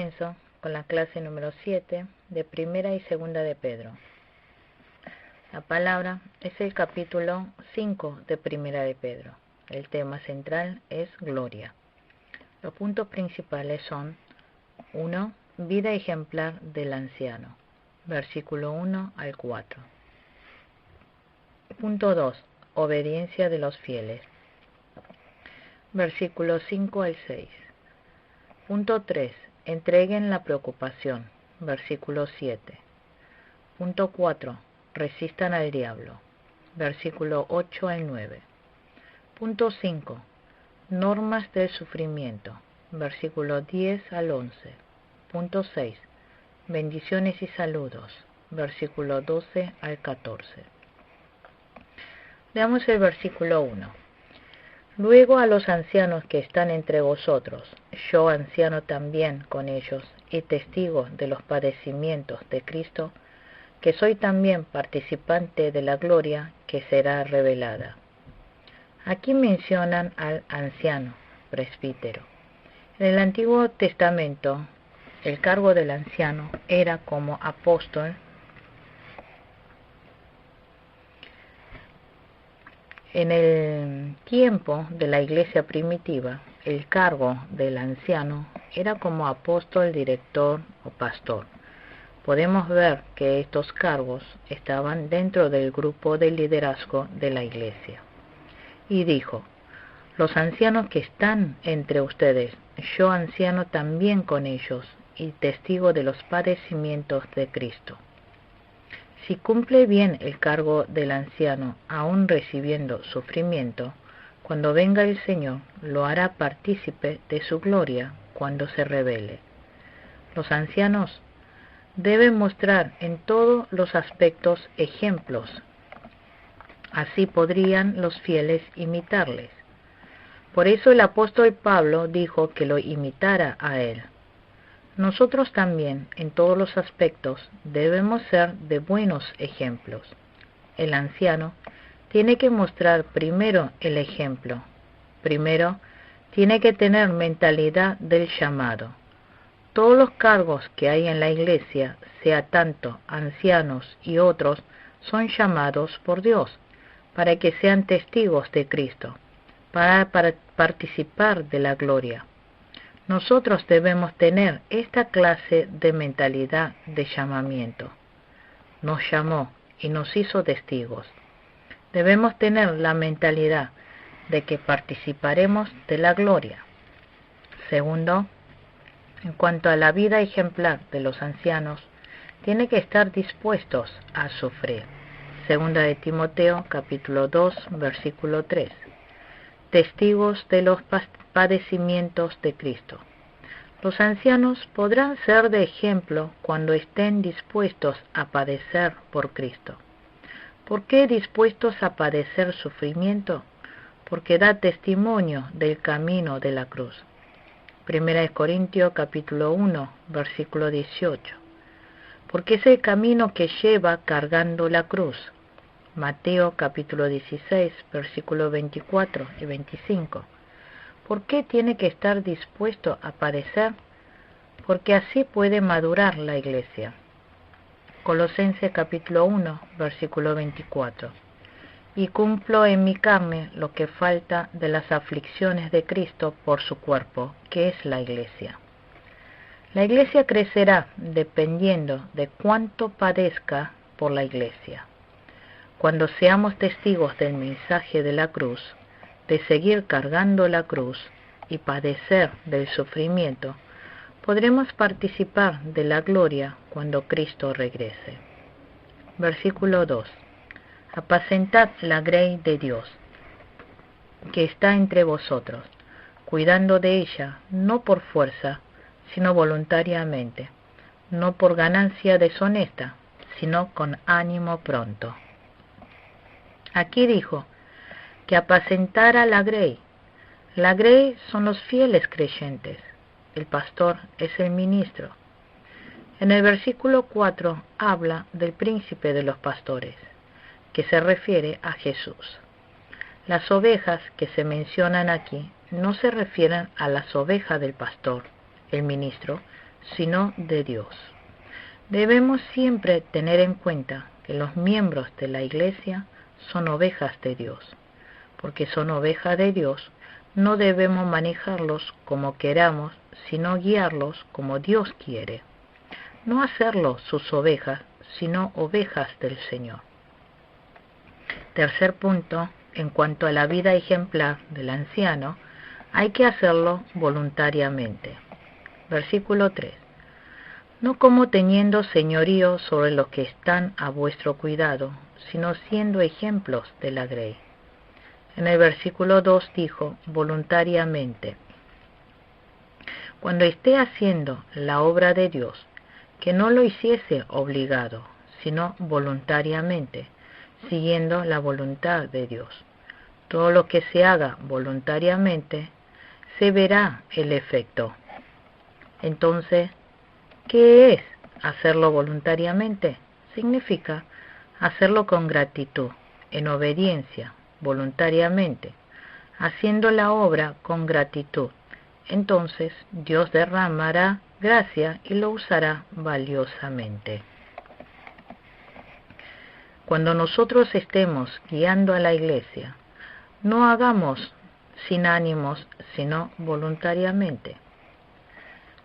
comienzo con la clase número 7 de Primera y Segunda de Pedro. La palabra es el capítulo 5 de Primera de Pedro. El tema central es gloria. Los puntos principales son 1. Vida ejemplar del anciano, versículo 1 al 4. Punto 2. Obediencia de los fieles, versículos 5 al 6. Punto 3. Entreguen la preocupación, versículo 7. Punto 4. Resistan al diablo, versículo 8 al 9. Punto 5. Normas del sufrimiento, versículo 10 al 11. Punto 6. Bendiciones y saludos, versículo 12 al 14. Leamos el versículo 1. Luego a los ancianos que están entre vosotros, yo anciano también con ellos, y testigo de los padecimientos de Cristo, que soy también participante de la gloria que será revelada. Aquí mencionan al anciano, presbítero. En el Antiguo Testamento, el cargo del anciano era como apóstol. En el tiempo de la iglesia primitiva, el cargo del anciano era como apóstol, director o pastor. Podemos ver que estos cargos estaban dentro del grupo de liderazgo de la iglesia. Y dijo, los ancianos que están entre ustedes, yo anciano también con ellos, y testigo de los padecimientos de Cristo. Si cumple bien el cargo del anciano, aún recibiendo sufrimiento, cuando venga el Señor, lo hará partícipe de su gloria cuando se revele. Los ancianos deben mostrar en todos los aspectos ejemplos. Así podrían los fieles imitarles. Por eso el apóstol Pablo dijo que lo imitara a él. Nosotros también, en todos los aspectos, debemos ser de buenos ejemplos. El anciano tiene que mostrar primero el ejemplo. Primero, tiene que tener mentalidad del llamado. Todos los cargos que hay en la iglesia, sea tanto ancianos y otros, son llamados por Dios, para que sean testigos de Cristo, para participar de la gloria. Nosotros debemos tener esta clase de mentalidad de llamamiento. Nos llamó y nos hizo testigos. Debemos tener la mentalidad de que participaremos de la gloria. Segundo, en cuanto a la vida ejemplar de los ancianos, tiene que estar dispuestos a sufrir. Segunda de Timoteo, capítulo 2, versículo 3. Testigos de los padecimientos de Cristo. Los ancianos podrán ser de ejemplo cuando estén dispuestos a padecer por Cristo. ¿Por qué dispuestos a padecer sufrimiento? Porque da testimonio del camino de la cruz. Primera de Corintios capítulo 1, versículo 18. Porque es el camino que lleva cargando la cruz. Mateo capítulo 16, versículos 24 y 25. ¿Por qué tiene que estar dispuesto a padecer? Porque así puede madurar la iglesia. Colosenses capítulo 1, versículo 24. Y cumplo en mi carne lo que falta de las aflicciones de Cristo por su cuerpo, que es la iglesia. La iglesia crecerá dependiendo de cuánto padezca por la iglesia. Cuando seamos testigos del mensaje de la cruz, de seguir cargando la cruz y padecer del sufrimiento, podremos participar de la gloria cuando Cristo regrese. Versículo 2. Apacentad la grey de Dios, que está entre vosotros, cuidando de ella, no por fuerza, sino voluntariamente, no por ganancia deshonesta, sino con ánimo pronto. Aquí dijo que apacentara la grey. La grey son los fieles creyentes. El pastor es el ministro. En el versículo 4 habla del príncipe de los pastores, que se refiere a Jesús. Las ovejas que se mencionan aquí no se refieren a las ovejas del pastor, el ministro, sino de Dios. Debemos siempre tener en cuenta que los miembros de la Iglesia son ovejas de Dios. Porque son ovejas de Dios, no debemos manejarlos como queramos, sino guiarlos como Dios quiere. No hacerlos sus ovejas, sino ovejas del Señor. Tercer punto, en cuanto a la vida ejemplar del anciano, hay que hacerlo voluntariamente. Versículo 3. No como teniendo señorío sobre los que están a vuestro cuidado, sino siendo ejemplos de la grey. En el versículo 2 dijo, voluntariamente. Cuando esté haciendo la obra de Dios, que no lo hiciese obligado, sino voluntariamente, siguiendo la voluntad de Dios. Todo lo que se haga voluntariamente, se verá el efecto. Entonces, ¿qué es hacerlo voluntariamente? Significa hacerlo con gratitud, en obediencia, voluntariamente, haciendo la obra con gratitud. Entonces Dios derramará gracia y lo usará valiosamente. Cuando nosotros estemos guiando a la iglesia, no hagamos sin ánimos, sino voluntariamente.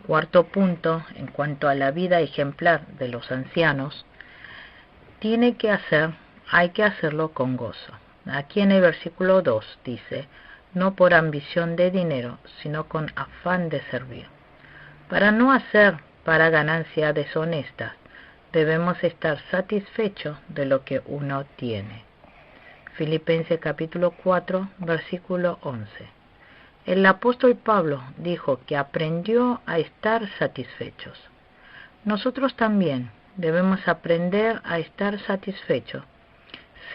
Cuarto punto, en cuanto a la vida ejemplar de los ancianos, hay que hacerlo con gozo. Aquí en el versículo 2 dice, no por ambición de dinero, sino con afán de servir. Para no hacer para ganancia deshonesta, debemos estar satisfechos de lo que uno tiene. Filipenses capítulo 4, versículo 11. El apóstol Pablo dijo que aprendió a estar satisfechos. Nosotros también debemos aprender a estar satisfechos,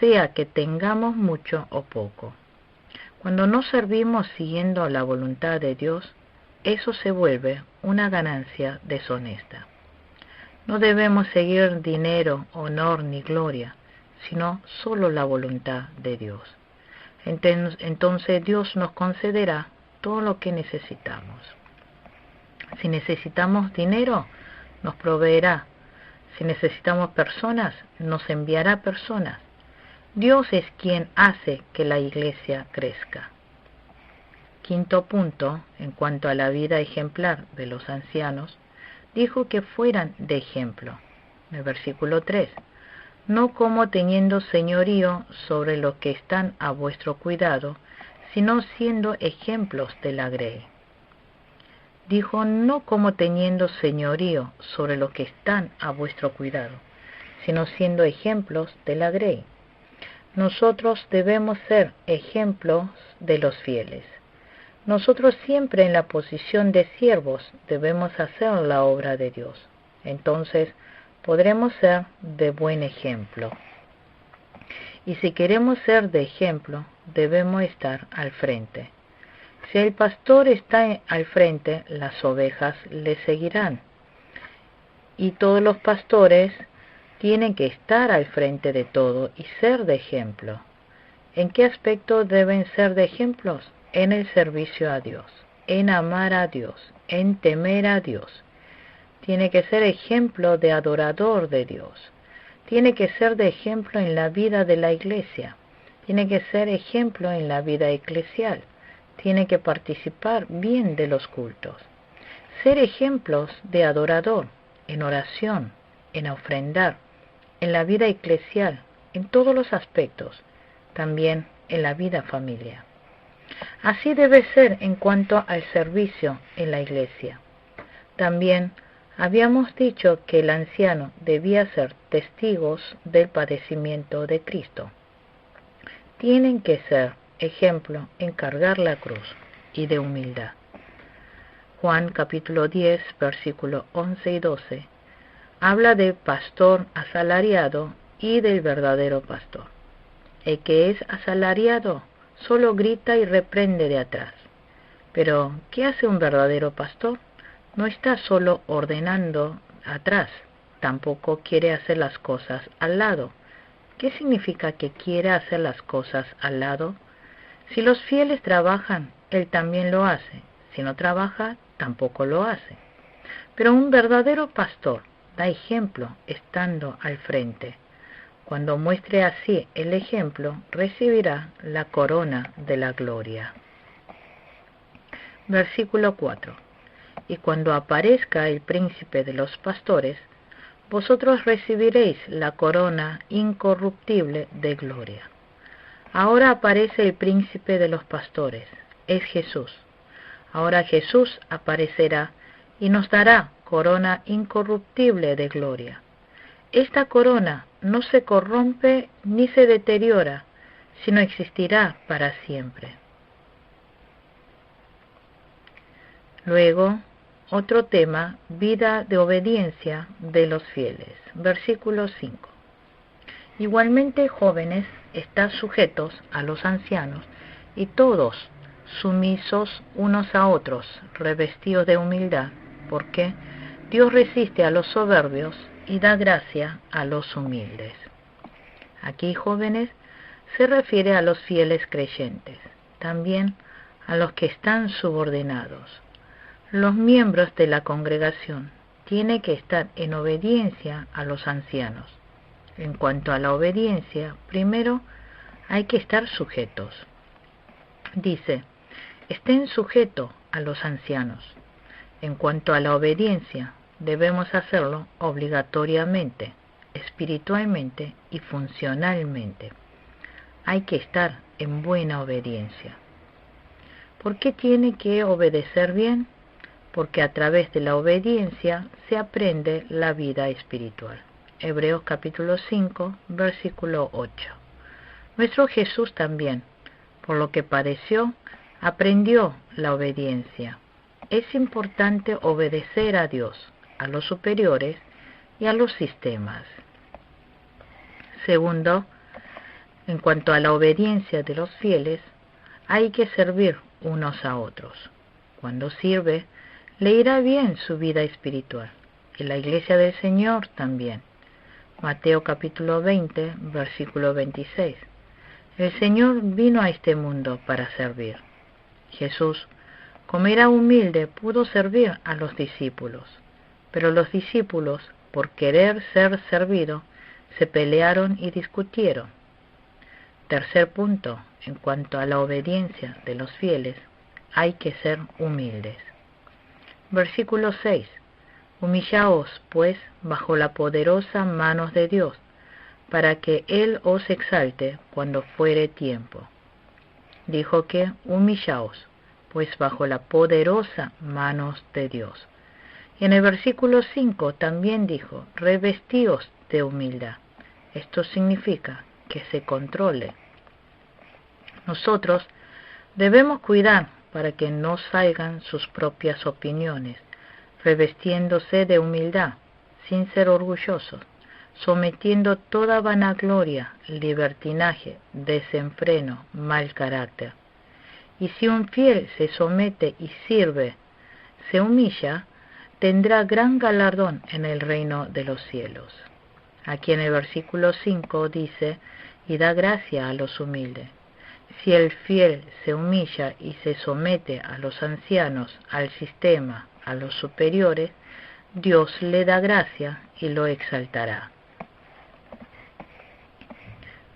sea que tengamos mucho o poco. Cuando no servimos siguiendo la voluntad de Dios, eso se vuelve una ganancia deshonesta. No debemos seguir dinero, honor ni gloria, sino solo la voluntad de Dios. Entonces Dios nos concederá todo lo que necesitamos. Si necesitamos dinero, nos proveerá. Si necesitamos personas, nos enviará personas. Dios es quien hace que la iglesia crezca. Quinto punto, en cuanto a la vida ejemplar de los ancianos, dijo que fueran de ejemplo. En el versículo 3, no como teniendo señorío sobre los que están a vuestro cuidado, sino siendo ejemplos de la grey. Dijo no como teniendo señorío sobre los que están a vuestro cuidado, sino siendo ejemplos de la grey. Nosotros debemos ser ejemplos de los fieles. Nosotros siempre en la posición de siervos debemos hacer la obra de Dios. Entonces podremos ser de buen ejemplo. Y si queremos ser de ejemplo, debemos estar al frente. Si el pastor está al frente, las ovejas le seguirán. Y todos los pastores tienen que estar al frente de todo y ser de ejemplo. ¿En qué aspecto deben ser de ejemplos? En el servicio a Dios, en amar a Dios, en temer a Dios. Tiene que ser ejemplo de adorador de Dios. Tiene que ser de ejemplo en la vida de la iglesia. Tiene que ser ejemplo en la vida eclesial. Tiene que participar bien de los cultos. Ser ejemplos de adorador, en oración, en ofrendar, en la vida eclesial, en todos los aspectos, también en la vida familiar. Así debe ser en cuanto al servicio en la iglesia. También habíamos dicho que el anciano debía ser testigos del padecimiento de Cristo. Tienen que ser ejemplo en cargar la cruz y de humildad. Juan capítulo 10, versículos 11 y 12, habla del pastor asalariado y del verdadero pastor. El que es asalariado solo grita y reprende de atrás. Pero, ¿qué hace un verdadero pastor? No está solo ordenando atrás, tampoco quiere hacer las cosas al lado. ¿Qué significa que quiere hacer las cosas al lado? Si los fieles trabajan, él también lo hace. Si no trabaja, tampoco lo hace. Pero un verdadero pastor da ejemplo estando al frente. Cuando muestre así el ejemplo, recibirá la corona de la gloria. Versículo 4. Y cuando aparezca el príncipe de los pastores, vosotros recibiréis la corona incorruptible de gloria. Ahora aparece el príncipe de los pastores, es Jesús. Ahora Jesús aparecerá y nos dará corona incorruptible de gloria. Esta corona no se corrompe ni se deteriora, sino existirá para siempre. Luego, otro tema, vida de obediencia de los fieles. Versículo 5. Igualmente, jóvenes, estad sujetos a los ancianos, y todos sumisos unos a otros, revestidos de humildad, porque Dios resiste a los soberbios y da gracia a los humildes. Aquí, jóvenes, se refiere a los fieles creyentes, también a los que están subordinados. Los miembros de la congregación tienen que estar en obediencia a los ancianos. En cuanto a la obediencia, primero hay que estar sujetos. Dice, estén sujetos a los ancianos. En cuanto a la obediencia, debemos hacerlo obligatoriamente, espiritualmente y funcionalmente. Hay que estar en buena obediencia. ¿Por qué tiene que obedecer bien? Porque a través de la obediencia se aprende la vida espiritual. Hebreos capítulo 5, versículo 8. Nuestro Jesús también, por lo que padeció, aprendió la obediencia. Es importante obedecer a Dios, a los superiores y a los sistemas. Segundo, en cuanto a la obediencia de los fieles, hay que servir unos a otros. Cuando sirve, le irá bien su vida espiritual, y la iglesia del Señor también. Mateo capítulo 20, versículo 26. El Señor vino a este mundo para servir. Jesús, como era humilde, pudo servir a los discípulos, pero los discípulos, por querer ser servidos, se pelearon y discutieron. Tercer punto, en cuanto a la obediencia de los fieles, hay que ser humildes. Versículo 6. Humillaos, pues, bajo la poderosa mano de Dios, para que Él os exalte cuando fuere tiempo. Dijo que humillaos, pues, bajo la poderosa mano de Dios. Y en el versículo 5 también dijo, revestíos de humildad. Esto significa que se controle. Nosotros debemos cuidar para que no salgan sus propias opiniones, revestiéndose de humildad, sin ser orgullosos, sometiendo toda vanagloria, libertinaje, desenfreno, mal carácter. Y si un fiel se somete y sirve, se humilla, tendrá gran galardón en el reino de los cielos. Aquí en el versículo 5 dice, y da gracia a los humildes. Si el fiel se humilla y se somete a los ancianos, al sistema, a los superiores, Dios le da gracia y lo exaltará.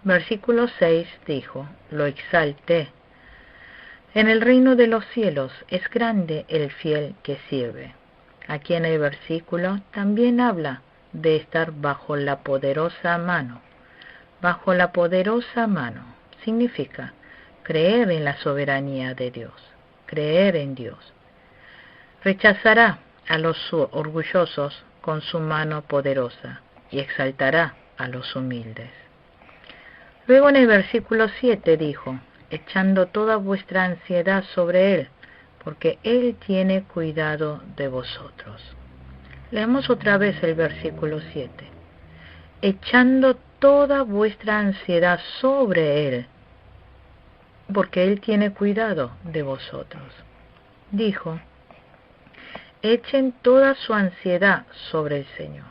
Versículo 6 dijo, lo exalté. En el reino de los cielos es grande el fiel que sirve. Aquí en el versículo también habla de estar bajo la poderosa mano. Bajo la poderosa mano significa creer en la soberanía de Dios, creer en Dios. Rechazará a los orgullosos con su mano poderosa y exaltará a los humildes. Luego en el versículo 7 dijo, echando toda vuestra ansiedad sobre Él, porque Él tiene cuidado de vosotros. Leemos otra vez el versículo 7. Echando toda vuestra ansiedad sobre Él, porque Él tiene cuidado de vosotros. Dijo, echen toda su ansiedad sobre el Señor.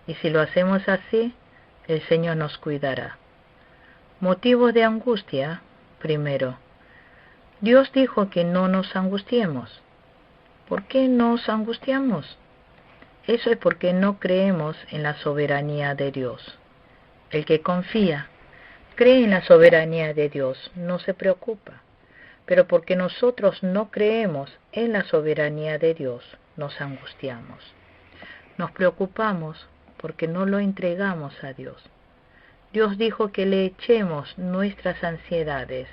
Y si lo hacemos así, el Señor nos cuidará. Motivos de angustia. Primero, Dios dijo que no nos angustiemos. ¿Por qué nos angustiamos? Eso es porque no creemos en la soberanía de Dios. El que confía, cree en la soberanía de Dios, no se preocupa. Pero porque nosotros no creemos en la soberanía de Dios, nos angustiamos. Nos preocupamos porque no lo entregamos a Dios. Dios dijo que le echemos nuestras ansiedades.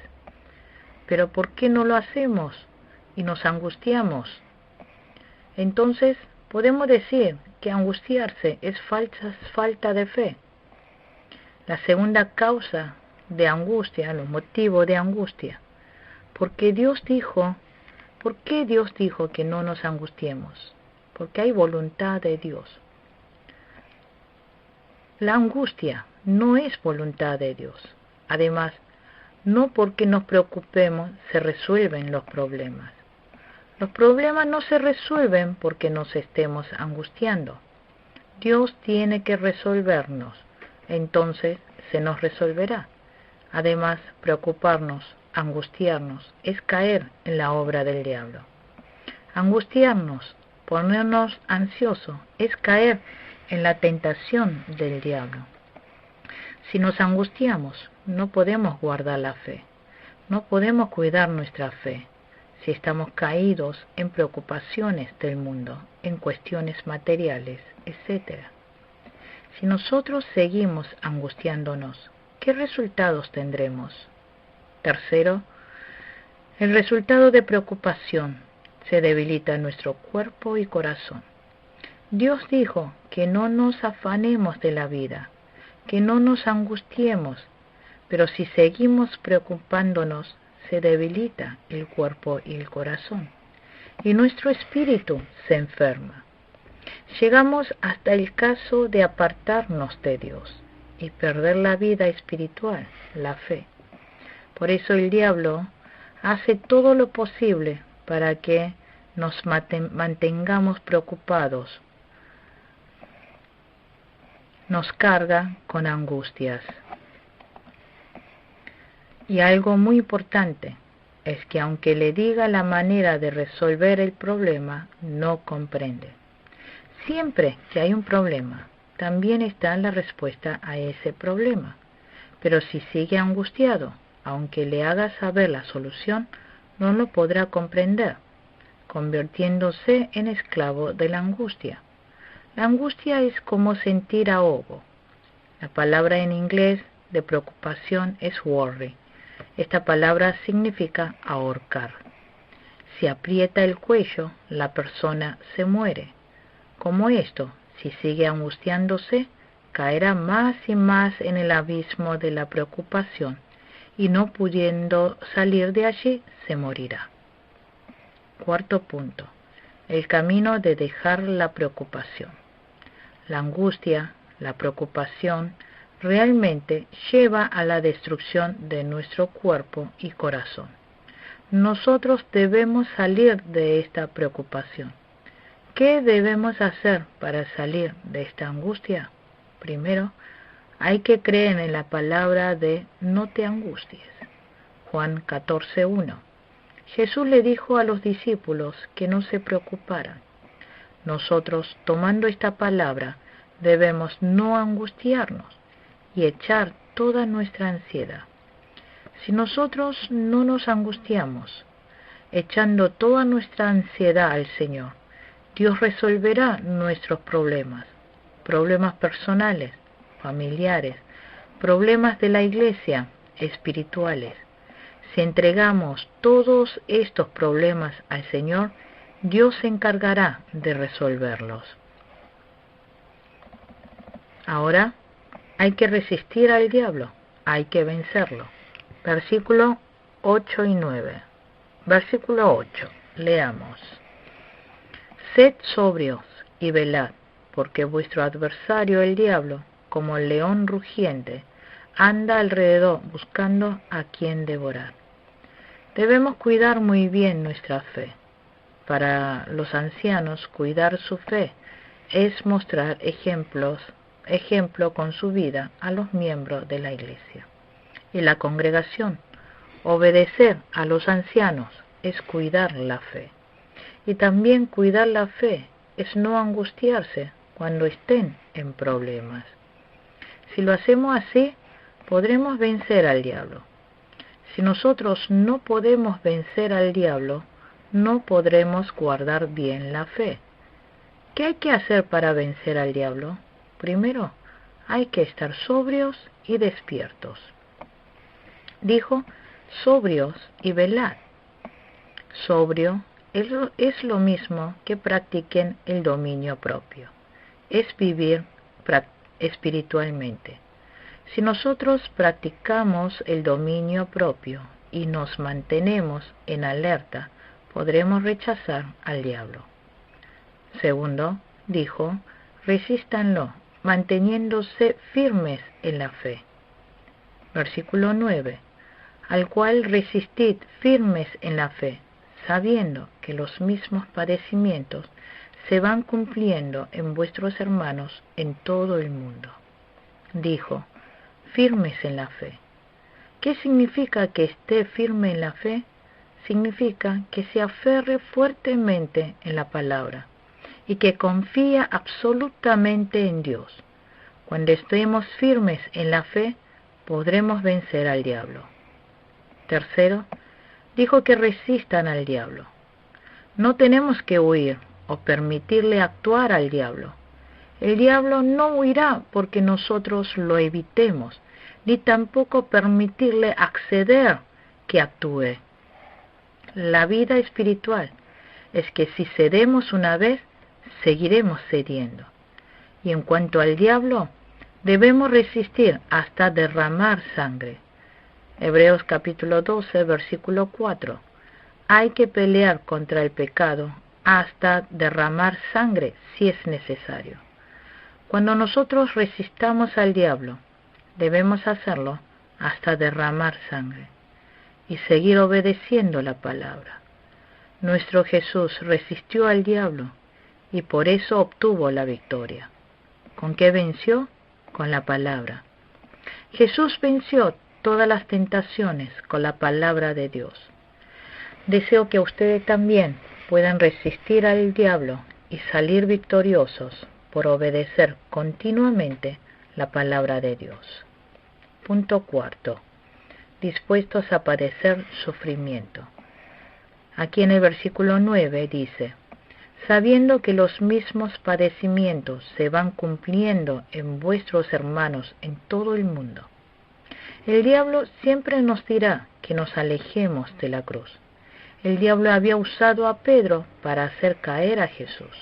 Pero ¿por qué no lo hacemos y nos angustiamos? Entonces, podemos decir que angustiarse es falta de fe. La segunda causa de angustia, el motivo de angustia, ¿por qué Dios dijo que no nos angustiemos? Porque hay voluntad de Dios. La angustia no es voluntad de Dios. Además, no porque nos preocupemos se resuelven los problemas. Los problemas no se resuelven porque nos estemos angustiando. Dios tiene que resolvernos, entonces se nos resolverá. Además, preocuparnos, angustiarnos, es caer en la obra del diablo. Angustiarnos, ponernos ansiosos, es caer en la tentación del diablo. Si nos angustiamos, no podemos guardar la fe, no podemos cuidar nuestra fe. Si estamos caídos en preocupaciones del mundo, en cuestiones materiales, etc. Si nosotros seguimos angustiándonos, ¿qué resultados tendremos? Tercero, el resultado de preocupación se debilita nuestro cuerpo y corazón. Dios dijo que no nos afanemos de la vida, que no nos angustiemos, pero si seguimos preocupándonos, se debilita el cuerpo y el corazón, y nuestro espíritu se enferma. Llegamos hasta el caso de apartarnos de Dios y perder la vida espiritual, la fe. Por eso el diablo hace todo lo posible para que nos mantengamos preocupados. Nos carga con angustias. Y algo muy importante es que aunque le diga la manera de resolver el problema, no comprende. Siempre que hay un problema, también está la respuesta a ese problema. Pero si sigue angustiado, aunque le haga saber la solución, no lo podrá comprender, convirtiéndose en esclavo de la angustia. La angustia es como sentir ahogo. La palabra en inglés de preocupación es worry. Esta palabra significa ahorcar. Si aprieta el cuello, la persona se muere. Como esto, si sigue angustiándose, caerá más y más en el abismo de la preocupación y no pudiendo salir de allí, se morirá. Cuarto punto. El camino de dejar la preocupación. La angustia, la preocupación, realmente lleva a la destrucción de nuestro cuerpo y corazón. Nosotros debemos salir de esta preocupación. ¿Qué debemos hacer para salir de esta angustia? Primero, hay que creer en la palabra de no te angusties. Juan 14:1. Jesús le dijo a los discípulos que no se preocuparan. Nosotros, tomando esta palabra, debemos no angustiarnos y echar toda nuestra ansiedad. Si nosotros no nos angustiamos, echando toda nuestra ansiedad al Señor, Dios resolverá nuestros problemas personales, familiares, problemas de la iglesia, espirituales. Si entregamos todos estos problemas al Señor, Dios se encargará de resolverlos. Ahora, hay que resistir al diablo, hay que vencerlo. Versículo 8 y 9. Versículo 8. Leamos. Sed sobrios y velad, porque vuestro adversario el diablo, como el león rugiente, anda alrededor buscando a quien devorar. Debemos cuidar muy bien nuestra fe. Para los ancianos, cuidar su fe es mostrar ejemplo con su vida a los miembros de la iglesia. Y la congregación, obedecer a los ancianos es cuidar la fe. Y también cuidar la fe es no angustiarse cuando estén en problemas. Si lo hacemos así, podremos vencer al diablo. Si nosotros no podemos vencer al diablo, no podremos guardar bien la fe. ¿Qué hay que hacer para vencer al diablo? Primero, hay que estar sobrios y despiertos. Dijo, sobrios y velad. Sobrio es lo mismo que practiquen el dominio propio. Es vivir espiritualmente. Si nosotros practicamos el dominio propio y nos mantenemos en alerta, podremos rechazar al diablo. Segundo, dijo, resístanlo, manteniéndose firmes en la fe. Versículo 9, al cual resistid firmes en la fe, sabiendo que los mismos padecimientos se van cumpliendo en vuestros hermanos en todo el mundo. Dijo, firmes en la fe. ¿Qué significa que esté firme en la fe? Significa que se aferre fuertemente en la palabra y que confía absolutamente en Dios. Cuando estemos firmes en la fe, podremos vencer al diablo. Tercero, dijo que resistan al diablo. No tenemos que huir o permitirle actuar al diablo. El diablo no huirá porque nosotros lo evitemos, ni tampoco permitirle acceder que actúe. La vida espiritual es que si cedemos una vez, seguiremos cediendo. Y en cuanto al diablo, debemos resistir hasta derramar sangre. Hebreos capítulo 12, versículo 4. Hay que pelear contra el pecado hasta derramar sangre si es necesario. Cuando nosotros resistamos al diablo, debemos hacerlo hasta derramar sangre y seguir obedeciendo la palabra. Nuestro Jesús resistió al diablo y por eso obtuvo la victoria. ¿Con qué venció? Con la palabra. Jesús venció todas las tentaciones con la palabra de Dios. Deseo que ustedes también puedan resistir al diablo y salir victoriosos por obedecer continuamente la palabra de Dios. Punto cuarto. Dispuestos a padecer sufrimiento. Aquí en el versículo 9 dice, sabiendo que los mismos padecimientos se van cumpliendo en vuestros hermanos en todo el mundo. El diablo siempre nos dirá que nos alejemos de la cruz. El diablo había usado a Pedro para hacer caer a Jesús.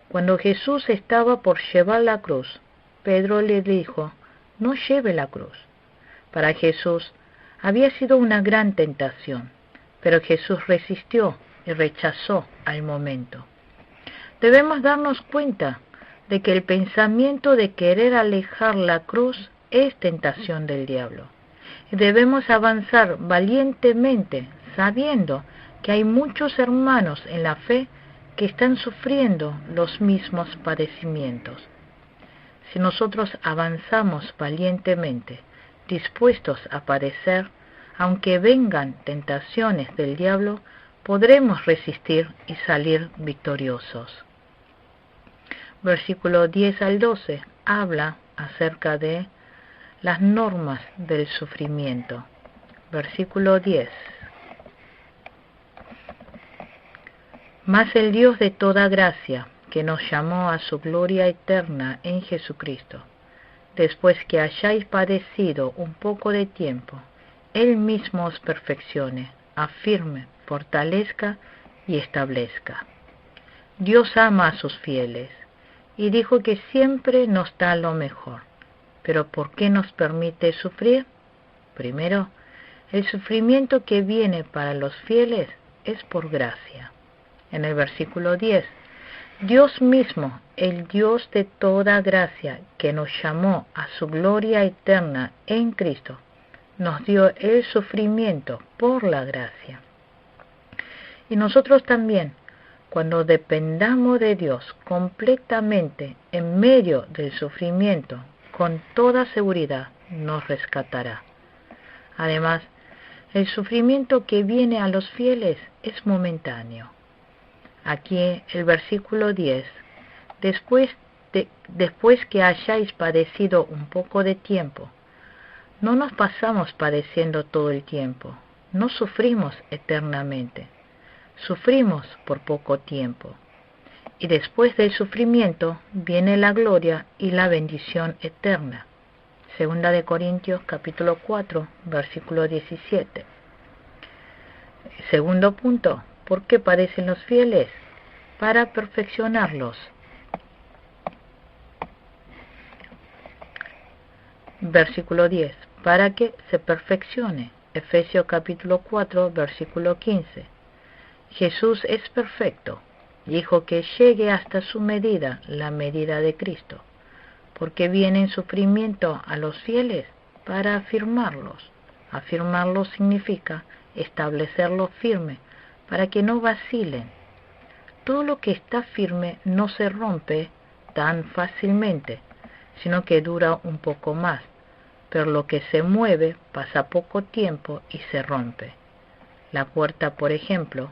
Cuando Jesús estaba por llevar la cruz, Pedro le dijo, no lleve la cruz. Para Jesús había sido una gran tentación, pero Jesús resistió y rechazó al momento. Debemos darnos cuenta de que el pensamiento de querer alejar la cruz es tentación del diablo. Y debemos avanzar valientemente, sabiendo que hay muchos hermanos en la fe que están sufriendo los mismos padecimientos. Si nosotros avanzamos valientemente, dispuestos a padecer, aunque vengan tentaciones del diablo, podremos resistir y salir victoriosos. Versículo 10 al 12 habla acerca de las normas del sufrimiento. Versículo 10. Mas el Dios de toda gracia, que nos llamó a su gloria eterna en Jesucristo, después que hayáis padecido un poco de tiempo, Él mismo os perfeccione, afirme, fortalezca y establezca. Dios ama a sus fieles, y dijo que siempre nos da lo mejor. Pero ¿por qué nos permite sufrir? Primero, el sufrimiento que viene para los fieles es por gracia. En el versículo 10, Dios mismo, el Dios de toda gracia, que nos llamó a su gloria eterna en Cristo, nos dio el sufrimiento por la gracia. Y nosotros también, cuando dependamos de Dios completamente en medio del sufrimiento, con toda seguridad nos rescatará. Además, el sufrimiento que viene a los fieles es momentáneo. Aquí el versículo 10. Después que hayáis padecido un poco de tiempo. No nos pasamos padeciendo todo el tiempo. No sufrimos eternamente. Sufrimos por poco tiempo. Y después del sufrimiento viene la gloria y la bendición eterna. Segunda de Corintios capítulo 4, versículo 17. Segundo punto, ¿por qué padecen los fieles? Para perfeccionarlos. Versículo 10, para que se perfeccione. Efesios capítulo 4, versículo 15. Jesús es perfecto. Dijo que llegue hasta su medida, la medida de Cristo. Porque viene en sufrimiento a los fieles para afirmarlos. Afirmarlos significa establecerlos firme, para que no vacilen. Todo lo que está firme no se rompe tan fácilmente, sino que dura un poco más, pero lo que se mueve pasa poco tiempo y se rompe. La puerta, por ejemplo,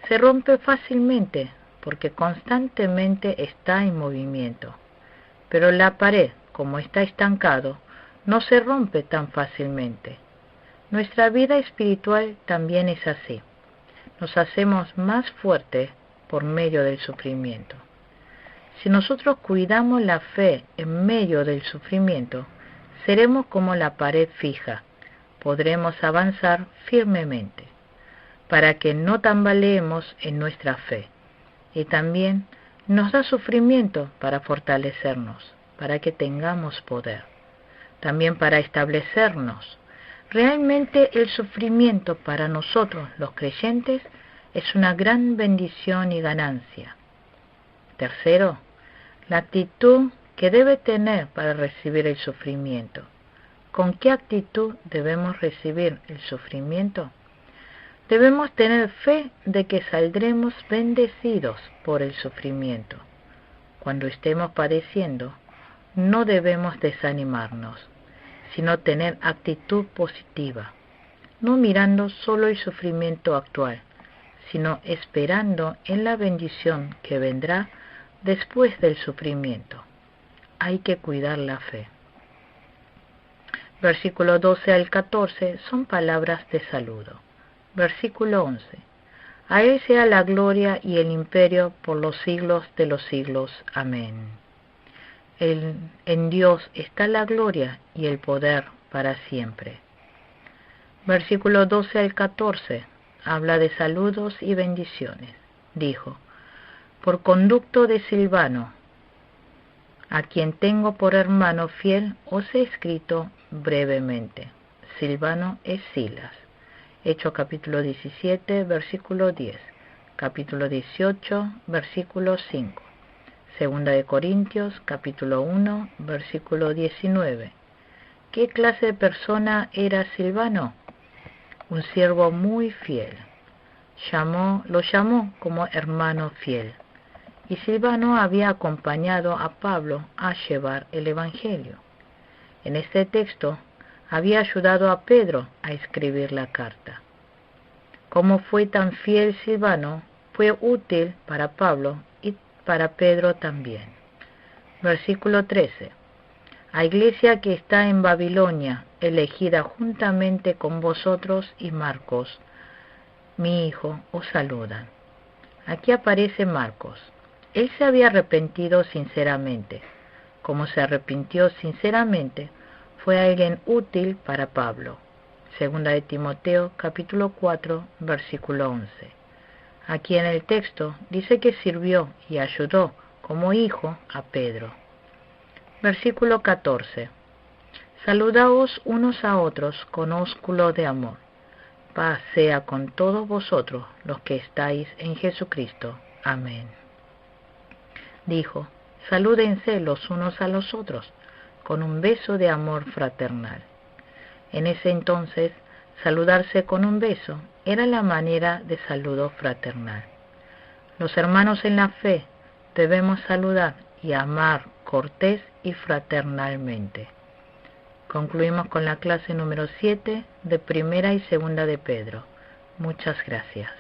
se rompe fácilmente porque constantemente está en movimiento, pero la pared, como está estancado, no se rompe tan fácilmente. Nuestra vida espiritual también es así. Nos hacemos más fuertes por medio del sufrimiento. Si nosotros cuidamos la fe en medio del sufrimiento, seremos como la pared fija, podremos avanzar firmemente, para que no tambaleemos en nuestra fe. Y también nos da sufrimiento para fortalecernos, para que tengamos poder, también para establecernos. Realmente el sufrimiento para nosotros los creyentes es una gran bendición y ganancia. Tercero, la actitud que debe tener para recibir el sufrimiento. ¿Con qué actitud debemos recibir el sufrimiento? Debemos tener fe de que saldremos bendecidos por el sufrimiento. Cuando estemos padeciendo, no debemos desanimarnos, sino tener actitud positiva, no mirando solo el sufrimiento actual, sino esperando en la bendición que vendrá después del sufrimiento. Hay que cuidar la fe. Versículo 12 al 14 son palabras de saludo. Versículo 11. A Él sea la gloria y el imperio por los siglos de los siglos. Amén. En Dios está la gloria y el poder para siempre. Versículo 12 al 14 habla de saludos y bendiciones. Dijo, por conducto de Silvano, a quien tengo por hermano fiel, os he escrito brevemente. Silvano es Silas. Hechos capítulo 17, versículo 10. Capítulo 18, versículo 5. Segunda de Corintios, capítulo 1, versículo 19. ¿Qué clase de persona era Silvano? Un siervo muy fiel. Lo llamó como hermano fiel. Y Silvano había acompañado a Pablo a llevar el Evangelio. En este texto había ayudado a Pedro a escribir la carta. Como fue tan fiel Silvano, fue útil para Pablo y para Pedro también. Versículo 13. A iglesia que está en Babilonia, elegida juntamente con vosotros y Marcos, mi hijo, os saludan. Aquí aparece Marcos. Él se había arrepentido sinceramente. Como se arrepintió sinceramente, fue alguien útil para Pablo. Segunda de Timoteo, capítulo 4, versículo 11. Aquí en el texto dice que sirvió y ayudó como hijo a Pedro. Versículo 14. Saludaos unos a otros con ósculo de amor. Paz sea con todos vosotros los que estáis en Jesucristo. Amén. Dijo, salúdense los unos a los otros con un beso de amor fraternal. En ese entonces, saludarse con un beso era la manera de saludo fraternal. Los hermanos en la fe debemos saludar y amar cortés y fraternalmente. Concluimos con la clase número 7 de Primera y Segunda de Pedro. Muchas gracias.